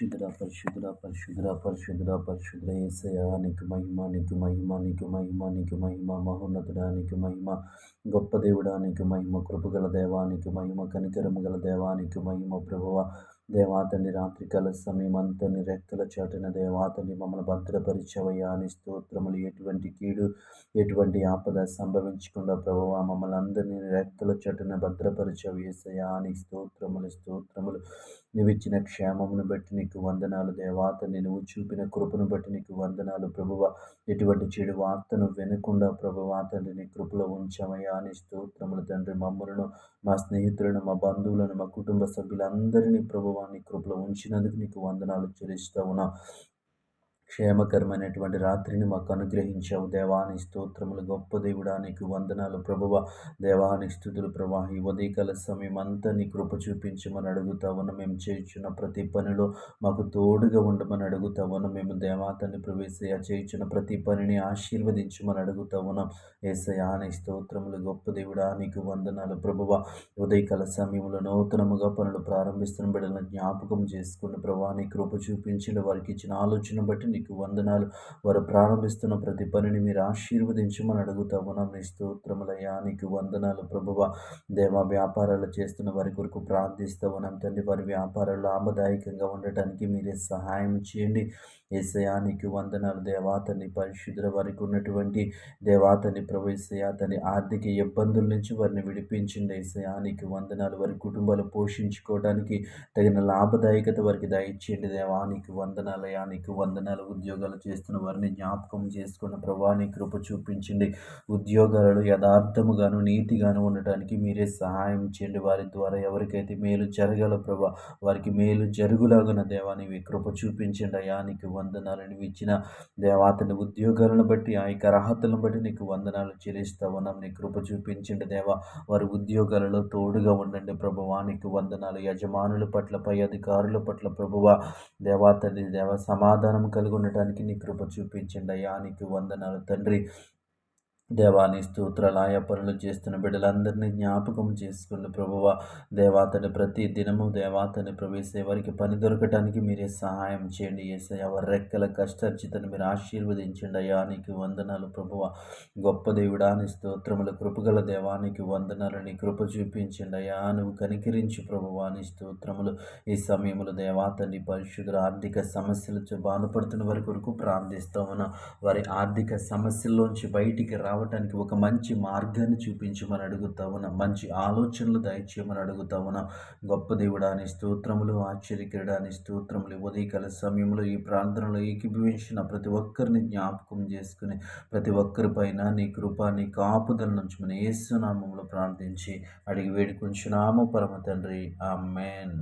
పరిశుద్ధుడా పరిశుద్ధుడా పరిశుద్ధుడా పరిశుద్ధుడా పరిశుద్ధుడా యేసయ్యా నీకు మహిమ నీకు మహిమ నీకు మహిమ నీకు మహిమ మహోన్నతుడా నీకు మహిమ గొప్ప దేవుడా నీకు మహిమ కృపగల దేవానికి మహిమ కనికరము గల దేవానికి మహిమ ప్రభువ దేవాతని రాత్రికాల సమయం అంతని రెక్కల చాటున దేవాతని మమ్మల్ని భద్రపరిచవయ్యా అని స్తోత్రములు. ఎటువంటి కీడు ఎటువంటి ఆపద సంభవించకుండా ప్రభువ మమ్మల్ని అందరినీ రెక్కల చాటున భద్రపరిచవు యేసయ్యా అని స్తోత్రములు స్తోత్రములు. నువ్వు ఇచ్చిన క్షేమమును బట్టి నీకు వందనాలు దేవాతని, నువ్వు చూపిన కృపను బట్టి నీకు వందనాలు ప్రభువ. ఎటువంటి చెడు వార్తను వినకుండా ప్రభువ తండ్రి నీ కృపలో ఉంచామయ్యా అని స్తోత్రములు తండ్రి. మమ్మలను మా స్నేహితులను మా బంధువులను మా కుటుంబ సభ్యులందరినీ ప్రభువ నీ కృపలో ఉంచినందుకు నీకు వందనాలు చెల్లిస్తా ఉన్నా. క్షేమకరమైనటువంటి రాత్రిని మాకు అనుగ్రహించావు దేవాని స్తోత్రములు. గొప్ప దేవుడా నీకు వందనాలు ప్రభువ. దేవాని స్తుతులు ప్రభా. ఈ ఉదయకాల సమయం అంతా నీ కృప చూపించమని అడుగుతా ఉన్నా. మేము చేయుచున్న ప్రతి పనిలో మాకు తోడుగా ఉండమని అడుగుతా ఉన్నాం. మేము దేవాతని ప్రవేశయ్య చేయుచున్న ప్రతి పనిని ఆశీర్వదించమని అడుగుతా ఉన్నాం. యేసయ్యా నీ స్తోత్రములు. గొప్ప దేవుడా నీకు వందనాలు ప్రభువ. ఉదయకాల సమయంలో నూతనముగా పనులు ప్రారంభిస్తున్న బిడ్డలను జ్ఞాపకం చేసుకుని ప్రభా నీ కృప చూపించిన వారికి ఇచ్చిన ఆలోచన బట్టి నీకు వందనాలు. వారు ప్రారంభిస్తున్న ప్రతి పనిని మీరు ఆశీర్వదించమని అడుగుతా ఉన్నాం. నీ స్తోత్రములయ్యా నీకు వందనాలు ప్రభువ. దేవ వ్యాపారాలు చేస్తున్న వారి కొరకు ప్రార్థిస్తూ ఉన్నాం తండ్రి. వారి వ్యాపారాలు లాభదాయకంగా ఉండటానికి మీరే సహాయం చేయండి. యేసయ్యా నీకు వందనాలు దేవాతని పరిశుద్ధుల వారికి ఉన్నటువంటి దేవాతని ప్రవేశయ్యా తని ఆర్థిక ఇబ్బందుల నుంచి వారిని విడిపించింది. యేసయ్యా నీకు వందనాలు. వారి కుటుంబాలు పోషించుకోవడానికి తగిన లాభదాయకత వారికి దయచేయండి దేవా నీకు వందనాలయ్యా నీకు వందనాలు. ఉద్యోగాలు చేస్తున్న వారిని జ్ఞాపకం చేసుకున్న ప్రభా నీ కృప చూపించండి. ఉద్యోగాలలో యథార్థముగాను నీతిగాను ఉండటానికి మీరే సహాయం చేయండి. వారి ద్వారా ఎవరికైతే మేలు జరగాల ప్రభా వారికి మేలు జరుగులాగున దేవా నీవి కృప చూపించండి అయ్యా నీకు వందనాలు. నువ్వు ఇచ్చిన దేవాతని ఉద్యోగాలను బట్టి ఆ యొక్క అర్హతలను బట్టి నీకు వందనాలు చెల్లిస్తా ఉన్నాం. నీ కృప చూపించండి దేవా. వారి ఉద్యోగాలలో తోడుగా ఉండండి ప్రభువా నీకు వందనాలు. యజమానుల పట్ల పై అధికారుల పట్ల ప్రభువ దేవాతని దేవ సమాధానం కలిగి ఉండటానికి నీ కృప చూపించండి అయ్యా నీకు వందనాలు తండ్రి. దేవాని స్తోత్రాలు. ఆయా పనులు చేస్తున్న బిడ్డలందరినీ జ్ఞాపకం చేసుకోండి ప్రభువ. దేవాతని ప్రతి దినము దేవాతని ప్రవేశే వారికి పని దొరకటానికి మీరే సహాయం చేయండి. యేసయ్య వారి రెక్కల కష్టార్జితను మీరు ఆశీర్వదించండి అయ్యా నీకు వందనాలు ప్రభువ. గొప్ప దేవుడాని స్తోత్రముల కృపగల దేవానికి వందనాలు. నీ కృప చూపించండి అయ్యా నువ్వు కనికరించి ప్రభువాని స్తోత్రములు. ఈ సమయంలో దేవాతని పరిశుద్ధుల ఆర్థిక సమస్యలతో బాధపడుతున్న వారి కొరకు ప్రార్థిస్తా ఉన్నా. వారి ఆర్థిక సమస్యల్లోంచి బయటికి రావటానికి ఒక మంచి మార్గాన్ని చూపించమని అడుగుతా ఉన్నా. మంచి ఆలోచనలు దయచేయమని అడుగుతా ఉన్నా. గొప్ప దేవుడాని స్తోత్రములు ఆశ్చర్యకరుడాని స్తోత్రములు. ఉదయకాల సమయంలో ఈ ప్రార్థనలో ఏకీభవించిన ప్రతి ఒక్కరిని జ్ఞాపకం చేసుకుని ప్రతి ఒక్కరి పైన నీ కృప నీ కాపుదల నుంచి మన యేసు నామములో ప్రార్థించి అడిగి వేడుకొంచున్నాము పరమ తండ్రి. ఆమేన్.